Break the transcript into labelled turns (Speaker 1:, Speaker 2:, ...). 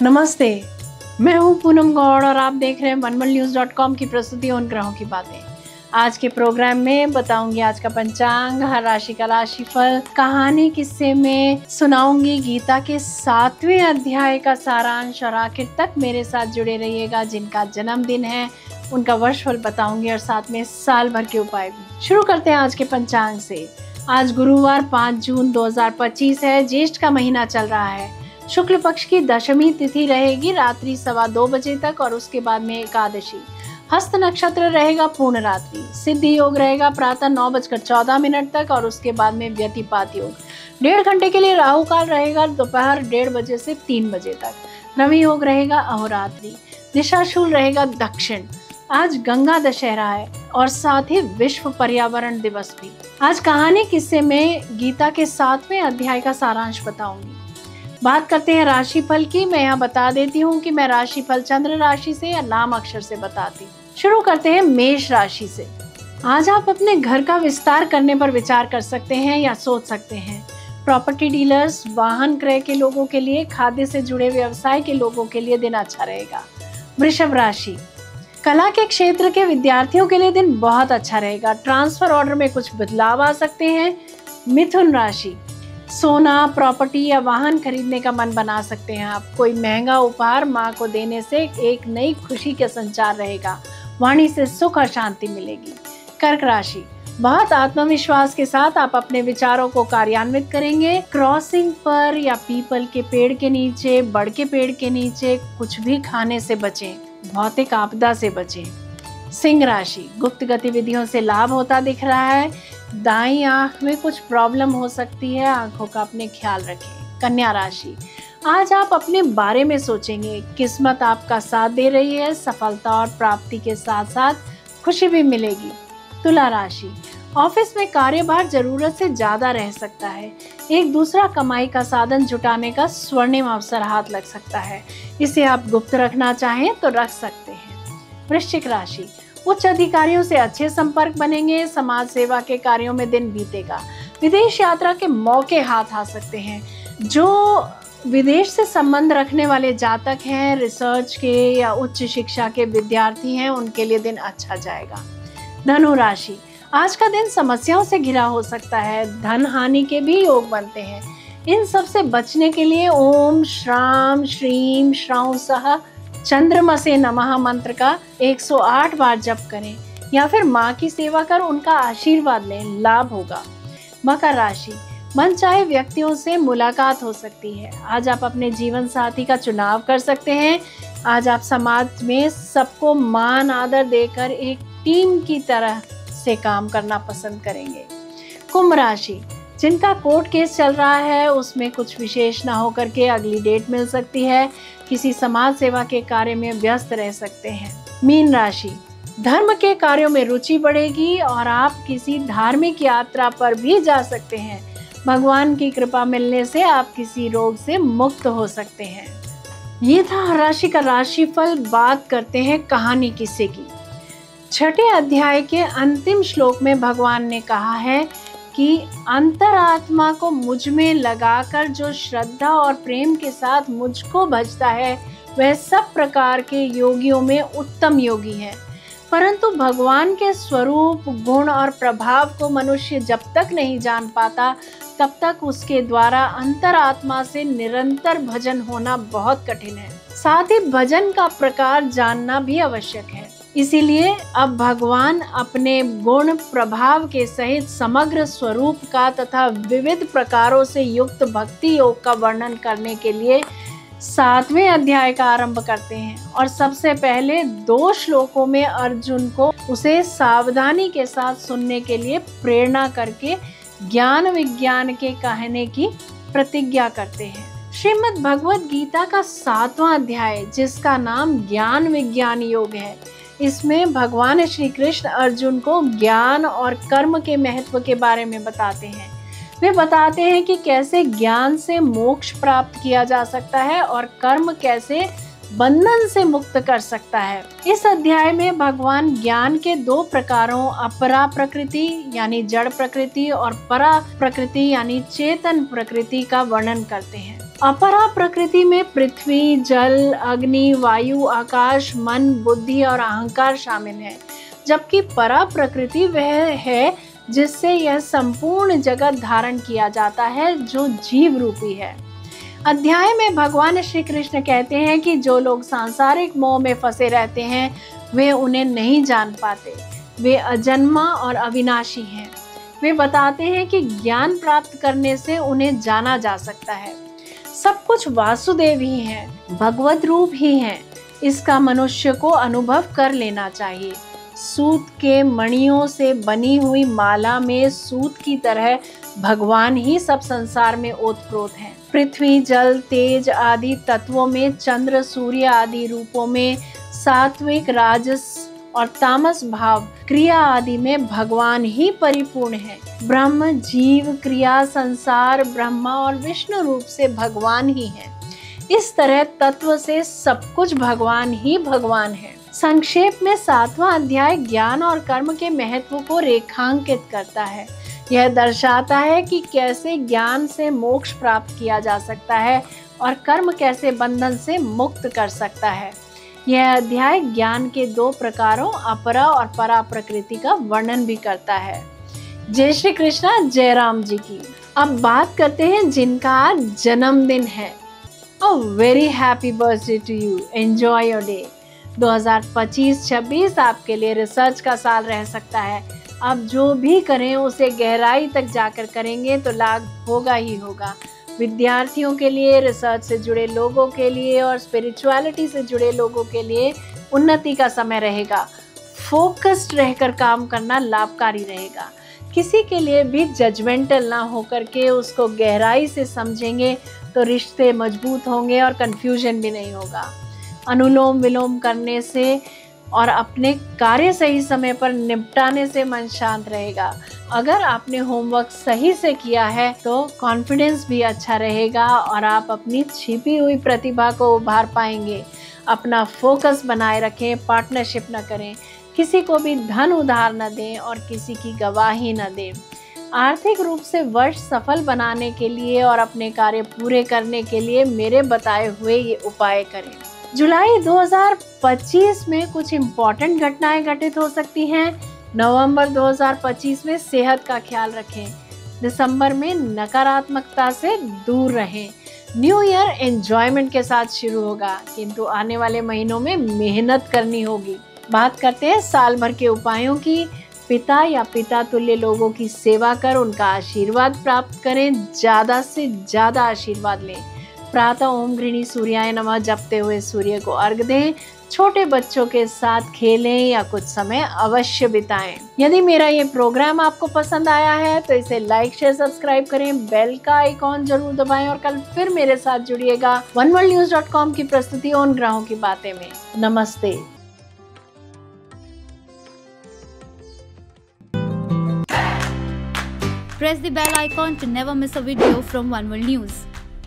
Speaker 1: नमस्ते, मैं हूँ पूनम गौड़ और आप देख रहे हैं मनमलन्यूज़.com की प्रस्तुति उन ग्रहों की बातें। आज के प्रोग्राम में बताऊंगी आज का पंचांग, हर राशि का राशिफल, कहानी किस्से में सुनाऊंगी गीता के 7वें अध्याय का सारांश और आखिर तक मेरे साथ जुड़े रहिएगा। जिनका जन्मदिन है उनका वर्षफल बताऊंगी और साथ में साल भर के उपाय भी। शुरू करते हैं आज के पंचांग से। आज गुरुवार 5 जून 2025 है। ज्येष्ठ का महीना चल रहा है। शुक्ल पक्ष की दशमी तिथि रहेगी रात्रि 2:15 बजे तक और उसके बाद में एकादशी। हस्त नक्षत्र रहेगा पूर्ण रात्रि। सिद्धि योग रहेगा प्रातः 9:14 तक और उसके बाद में व्यतिपात योग। 1.5 घंटे के लिए राहु काल रहेगा दोपहर 1:30 बजे से 3 बजे तक। रवि योग रहेगा अहोरात्रि। दिशाशूल रहेगा दक्षिण। आज गंगा दशहरा है और साथ ही विश्व पर्यावरण दिवस भी। आज कहानी किस्से में गीता के 7वें अध्याय का सारांश बताऊंगी। बात करते हैं राशिफल की। मैं यहाँ बता देती हूँ कि मैं राशिफल चंद्र राशि से या नाम अक्षर से बताती हूँ। शुरू करते हैं मेष राशि से। आज आप अपने घर का विस्तार करने पर विचार कर सकते हैं या सोच सकते हैं। प्रॉपर्टी डीलर्स, वाहन क्रय के लोगों के लिए, खाद्य से जुड़े व्यवसाय के लोगों के लिए दिन अच्छा रहेगा। वृषभ राशि, कला के क्षेत्र के विद्यार्थियों के लिए दिन बहुत अच्छा रहेगा। ट्रांसफर ऑर्डर में कुछ बदलाव आ सकते हैं। मिथुन राशि, सोना, प्रॉपर्टी या वाहन खरीदने का मन बना सकते हैं आप। कोई महंगा उपहार माँ को देने से एक नई खुशी का संचार रहेगा। वाणी से सुख और शांति मिलेगी। कर्क राशि, बहुत आत्मविश्वास के साथ आप अपने विचारों को कार्यान्वित करेंगे। क्रॉसिंग पर या पीपल के पेड़ के नीचे, बड़ के पेड़ के नीचे कुछ भी खाने से बचें। भौतिक आपदा से बचें। सिंह राशि, गुप्त गतिविधियों से लाभ होता दिख रहा है। दाईं आंख में कुछ प्रॉब्लम हो सकती है, आंखों का अपने ख्याल रखें। कन्या राशि, आज आप अपने बारे में सोचेंगे। किस्मत आपका साथ दे रही है। सफलता और प्राप्ति के साथ साथ खुशी भी मिलेगी। तुला राशि, ऑफिस में कार्यभार जरूरत से ज्यादा रह सकता है। एक दूसरा कमाई का साधन जुटाने का स्वर्णिम अवसर हाथ लग सकता है। इसे आप गुप्त रखना चाहें तो रख सकते हैं। वृश्चिक राशि, उच्च अधिकारियों से अच्छे संपर्क बनेंगे। समाज सेवा के कार्यों में दिन बीतेगा। विदेश यात्रा के मौके हाथ आ सकते हैं। जो विदेश से संबंध रखने वाले जातक हैं, रिसर्च के या उच्च शिक्षा के विद्यार्थी हैं, उनके लिए दिन अच्छा जाएगा। धनु राशि, आज का दिन समस्याओं से घिरा हो सकता है। धन हानि के भी योग बनते हैं। इन सब से बचने के लिए ओम श्राम श्रीम श्राउ सह चंद्रमसे नमः मंत्र का 108 बार जप करें या फिर माँ की सेवा कर उनका आशीर्वाद लें, लाभ होगा। मकर राशि, मनचाहे व्यक्तियों से मुलाकात हो सकती है। आज आप अपने जीवन साथी का चुनाव कर सकते हैं। आज आप समाज में सबको मान आदर देकर एक टीम की तरह से काम करना पसंद करेंगे। कुंभ राशि, जिनका कोर्ट केस चल रहा है उसमें कुछ विशेष ना होकर के अगली डेट मिल सकती है। किसी समाज सेवा के कार्य में व्यस्त रह सकते हैं। मीन राशि, धर्म के कार्यों में रुचि बढ़ेगी और आप किसी धार्मिक यात्रा पर भी जा सकते हैं। भगवान की कृपा मिलने से आप किसी रोग से मुक्त हो सकते हैं। ये था हर राशि का राशिफल। बात करते हैं कहानी किस्से की। 6ठे अध्याय के अंतिम श्लोक में भगवान ने कहा है कि अंतरात्मा को मुझ में लगाकर जो श्रद्धा और प्रेम के साथ मुझको भजता है वह सब प्रकार के योगियों में उत्तम योगी है। परंतु भगवान के स्वरूप, गुण और प्रभाव को मनुष्य जब तक नहीं जान पाता तब तक उसके द्वारा अंतरात्मा से निरंतर भजन होना बहुत कठिन है। साथ ही भजन का प्रकार जानना भी आवश्यक है। इसीलिए अब भगवान अपने गुण प्रभाव के सहित समग्र स्वरूप का तथा विविध प्रकारों से युक्त भक्ति योग का वर्णन करने के लिए 7वें अध्याय का आरंभ करते हैं और सबसे पहले 2 श्लोकों में अर्जुन को उसे सावधानी के साथ सुनने के लिए प्रेरणा करके ज्ञान विज्ञान के कहने की प्रतिज्ञा करते हैं। श्रीमद् भगवद गीता का 7वां अध्याय, जिसका नाम ज्ञान विज्ञान योग है, इसमें भगवान श्री कृष्ण अर्जुन को ज्ञान और कर्म के महत्व के बारे में बताते हैं। वे बताते हैं कि कैसे ज्ञान से मोक्ष प्राप्त किया जा सकता है और कर्म कैसे बंधन से मुक्त कर सकता है। इस अध्याय में भगवान ज्ञान के दो प्रकारों अपरा प्रकृति यानी जड़ प्रकृति और परा प्रकृति यानी चेतन प्रकृति का वर्णन करते हैं। अपरा प्रकृति में पृथ्वी, जल, अग्नि, वायु, आकाश, मन, बुद्धि और अहंकार शामिल है, जबकि परा प्रकृति वह है जिससे यह संपूर्ण जगत धारण किया जाता है, जो जीव रूपी है। अध्याय में भगवान श्री कृष्ण कहते हैं कि जो लोग सांसारिक मोह में फंसे रहते हैं वे उन्हें नहीं जान पाते। वे अजन्मा और अविनाशी हैं। वे बताते हैं कि ज्ञान प्राप्त करने से उन्हें जाना जा सकता है। सब कुछ वासुदेव ही है, भगवत रूप ही है। इसका मनुष्य को अनुभव कर लेना चाहिए। सूत के मणियों से बनी हुई माला में सूत की तरह भगवान ही सब संसार में ओतप्रोत हैं। पृथ्वी, जल, तेज आदि तत्वों में, चंद्र, सूर्य आदि रूपों में, सात्विक, राजस और तामस भाव, क्रिया आदि में भगवान ही परिपूर्ण है। ब्रह्म, जीव, क्रिया, संसार, ब्रह्मा और विष्णु रूप से भगवान ही है। इस तरह तत्व से सब कुछ भगवान ही भगवान है। संक्षेप में 7वां अध्याय ज्ञान और कर्म के महत्व को रेखांकित करता है। यह दर्शाता है कि कैसे ज्ञान से मोक्ष प्राप्त किया जा सकता है और कर्म कैसे बंधन से मुक्त कर सकता है। यह अध्याय ज्ञान के दो प्रकारों अपरा और परा प्रकृति का वर्णन भी करता है। जय श्री कृष्णा, जय राम जी की। अब बात करते हैं जिनका आज जन्मदिन है। Very happy birthday to you, enjoy your day. 2025-26 आपके लिए रिसर्च का साल रह सकता है। आप जो भी करें उसे गहराई तक जाकर करेंगे तो लाभ होगा ही होगा। विद्यार्थियों के लिए, रिसर्च से जुड़े लोगों के लिए और स्पिरिचुअलिटी से जुड़े लोगों के लिए उन्नति का समय रहेगा। फोकस्ड रहकर काम करना लाभकारी रहेगा। किसी के लिए भी जजमेंटल ना होकर के उसको गहराई से समझेंगे तो रिश्ते मजबूत होंगे और कन्फ्यूजन भी नहीं होगा। अनुलोम विलोम करने से और अपने कार्य सही समय पर निपटाने से मन शांत रहेगा। अगर आपने होमवर्क सही से किया है तो कॉन्फिडेंस भी अच्छा रहेगा और आप अपनी छिपी हुई प्रतिभा को उभार पाएंगे। अपना फोकस बनाए रखें, पार्टनरशिप न करें, किसी को भी धन उधार न दें और किसी की गवाही न दें। आर्थिक रूप से वर्ष सफल बनाने के लिए और अपने कार्य पूरे करने के लिए मेरे बताए हुए ये उपाय करें। जुलाई 2025 में कुछ इम्पोर्टेंट घटनाएं घटित हो सकती हैं। नवंबर 2025 में सेहत का ख्याल रखें। दिसंबर में नकारात्मकता से दूर रहें। न्यू ईयर एंजॉयमेंट के साथ शुरू होगा, किंतु आने वाले महीनों में मेहनत करनी होगी। बात करते हैं साल भर के उपायों की। पिता या पिता तुल्य लोगों की सेवा कर उनका आशीर्वाद प्राप्त करें। ज़्यादा से ज़्यादा आशीर्वाद लें। प्रातः ओम गृणी सूर्याय नमः जपते हुए सूर्य को अर्घ दें। छोटे बच्चों के साथ खेलें या कुछ समय अवश्य बिताएं। यदि मेरा ये प्रोग्राम आपको पसंद आया है तो इसे लाइक, शेयर, सब्सक्राइब करें। बेल का आइकॉन जरूर दबाएं और कल फिर मेरे साथ जुड़िएगा oneworldnews.com की प्रस्तुति उन ग्रहों की बातें में। नमस्ते।
Speaker 2: Press the bell icon to never miss a video from One World News.